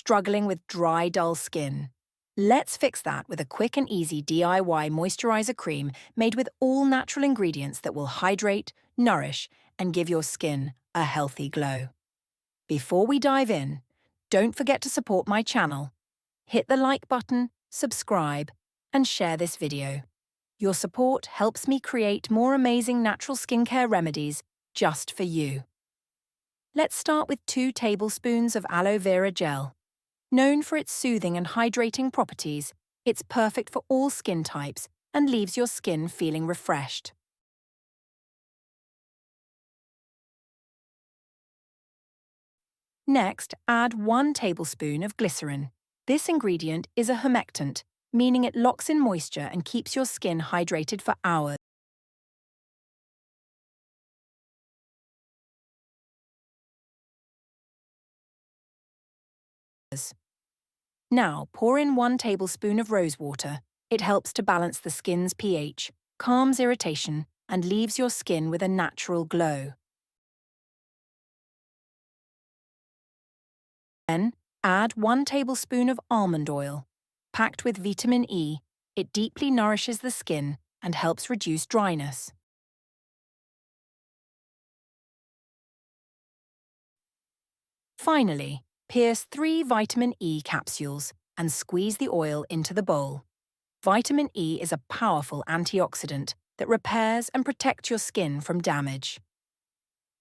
struggling with dry, dull skin? Let's fix that with a quick and easy DIY moisturizer cream made with all natural ingredients that will hydrate, nourish, and give your skin a healthy glow. Before we dive in, don't forget to support my channel. Hit the like button, subscribe, and share this video. Your support helps me create more amazing natural skincare remedies just for you. Let's start with 2 tablespoons of aloe vera gel. Known for its soothing and hydrating properties, it's perfect for all skin types and leaves your skin feeling refreshed. Next, add 1 tablespoon of glycerin. This ingredient is a humectant, meaning it locks in moisture and keeps your skin hydrated for hours. Now, pour in 1 tablespoon of rose water. It helps to balance the skin's pH, calms irritation, and leaves your skin with a natural glow. Then, add 1 tablespoon of almond oil. Packed with vitamin E, it deeply nourishes the skin and helps reduce dryness. Finally, pierce 3 Vitamin E capsules and squeeze the oil into the bowl. Vitamin E is a powerful antioxidant that repairs and protects your skin from damage.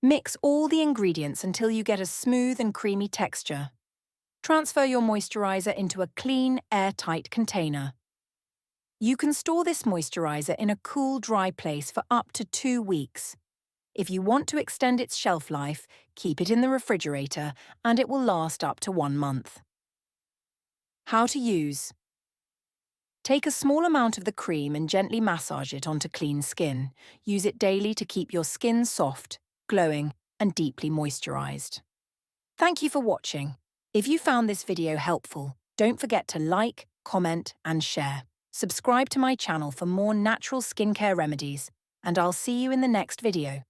Mix all the ingredients until you get a smooth and creamy texture. Transfer your moisturizer into a clean, airtight container. You can store this moisturizer in a cool, dry place for up to 2 weeks. If you want to extend its shelf life, keep it in the refrigerator and it will last up to 1 month. How to use. Take a small amount of the cream and gently massage it onto clean skin. Use it daily to keep your skin soft, glowing, and deeply moisturized. Thank you for watching. If you found this video helpful, don't forget to like, comment, and share. Subscribe to my channel for more natural skincare remedies, and I'll see you in the next video.